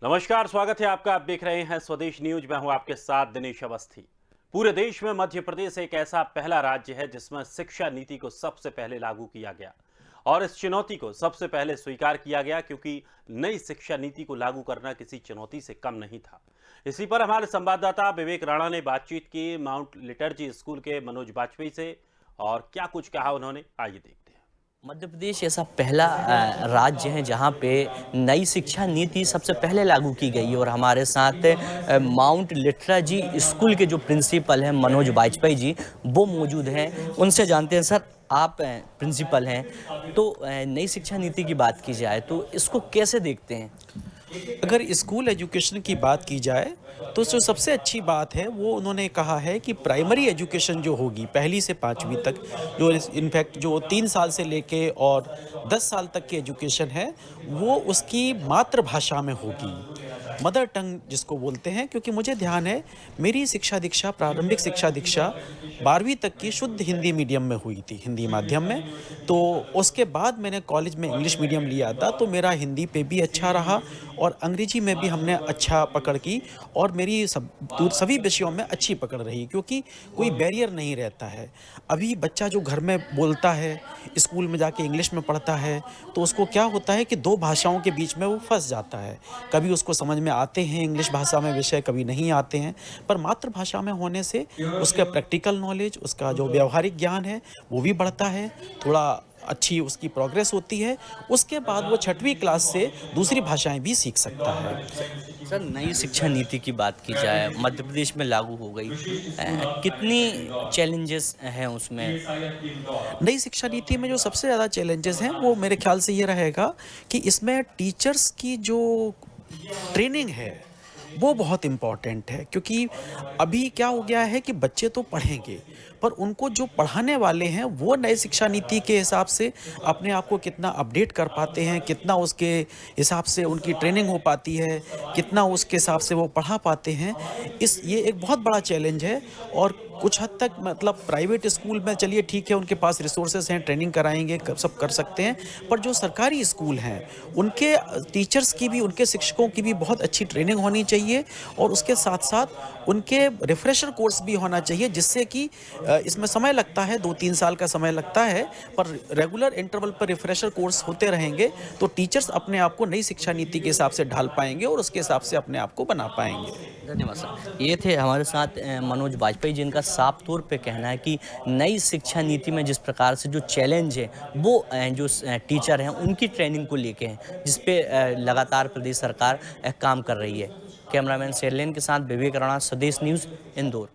नमस्कार, स्वागत है आपका। आप देख रहे हैं स्वदेश न्यूज। मैं हूं आपके साथ दिनेश अवस्थी। पूरे देश में मध्य प्रदेश एक ऐसा पहला राज्य है जिसमें शिक्षा नीति को सबसे पहले लागू किया गया और इस चुनौती को सबसे पहले स्वीकार किया गया, क्योंकि नई शिक्षा नीति को लागू करना किसी चुनौती से कम नहीं था। इसी पर हमारे संवाददाता विवेक राणा ने बातचीत की माउंट लिटर्जी स्कूल के मनोज वाजपेयी से, और क्या कुछ कहा उन्होंने, आइए देखते हैं। मध्य प्रदेश ऐसा पहला राज्य है जहां पे नई शिक्षा नीति सबसे पहले लागू की गई है और हमारे साथ माउंट लिटर्जी स्कूल के जो प्रिंसिपल हैं मनोज वाजपेयी जी, वो मौजूद हैं। उनसे जानते हैं। सर, आप प्रिंसिपल हैं, तो नई शिक्षा नीति की बात की जाए तो इसको कैसे देखते हैं? अगर स्कूल एजुकेशन की बात की जाए तो जो सबसे अच्छी बात है वो उन्होंने कहा है कि प्राइमरी एजुकेशन जो होगी पहली से पाँचवीं तक, जो इनफैक्ट जो 3 साल से लेके और 10 साल तक की एजुकेशन है वो उसकी मातृभाषा में होगी, मदर टंग जिसको बोलते हैं। क्योंकि मुझे ध्यान है मेरी शिक्षा दीक्षा, प्रारंभिक शिक्षा दीक्षा 12वीं तक की शुद्ध हिंदी मीडियम में हुई थी, हिंदी माध्यम में। तो उसके बाद मैंने कॉलेज में इंग्लिश मीडियम लिया था, तो मेरा हिंदी पे भी अच्छा रहा और अंग्रेजी में भी हमने अच्छा पकड़ की और मेरी सभी विषयों में अच्छी पकड़ रही, क्योंकि कोई बैरियर नहीं रहता है। अभी बच्चा जो घर में बोलता है, स्कूल में जाके इंग्लिश में पढ़ता है, तो उसको क्या होता है कि 2 भाषाओं के बीच में वो फंस जाता है। कभी उसको समझ में आते हैं इंग्लिश भाषा में विषय, कभी नहीं आते हैं। पर मातृभाषा में होने से उसका प्रैक्टिकल नॉलेज, उसका जो व्यवहारिक ज्ञान है वो भी बढ़ता है, थोड़ा अच्छी उसकी प्रोग्रेस होती है। उसके बाद वो 6वीं क्लास से दूसरी भाषाएं भी सीख सकता है। सर, नई शिक्षा नीति की बात की जाए, मध्य प्रदेश में लागू हो गई, कितनी चैलेंजेस हैं उसमें? नई शिक्षा नीति में जो सबसे ज़्यादा चैलेंजेस हैं वो मेरे ख्याल से ये रहेगा कि इसमें टीचर्स की जो ट्रेनिंग है वो बहुत इम्पॉर्टेंट है। क्योंकि अभी क्या हो गया है कि बच्चे तो पढ़ेंगे पर उनको जो पढ़ाने वाले हैं वो नई शिक्षा नीति के हिसाब से अपने आप को कितना अपडेट कर पाते हैं, कितना उसके हिसाब से उनकी ट्रेनिंग हो पाती है, कितना उसके हिसाब से वो पढ़ा पाते हैं। ये एक बहुत बड़ा चैलेंज है। और कुछ हद तक मतलब प्राइवेट स्कूल में चलिए ठीक है, उनके पास रिसोर्सेज हैं, ट्रेनिंग कराएंगे, सब कर सकते हैं। पर जो सरकारी स्कूल हैं उनके टीचर्स की भी, उनके शिक्षकों की भी बहुत अच्छी ट्रेनिंग होनी चाहिए और उसके साथ साथ उनके रिफ्रेशर कोर्स भी होना चाहिए, जिससे कि इसमें समय लगता है, 2-3 साल का समय लगता है, पर रेगुलर इंटरवल पर रिफ्रेशर कोर्स होते रहेंगे तो टीचर्स अपने आप को नई शिक्षा नीति के हिसाब से ढाल पाएंगे और उसके हिसाब से अपने आप को बना पाएंगे। धन्यवाद सर। ये थे हमारे साथ मनोज वाजपेयी, जिनका साफ तौर पे कहना है कि नई शिक्षा नीति में जिस प्रकार से जो चैलेंज है वो जो टीचर हैं उनकी ट्रेनिंग को लेके हैं, जिस पे लगातार प्रदेश सरकार काम कर रही है। कैमरामैन शेरलेन के साथ विवेक राणा, स्वदेश न्यूज़, इंदौर।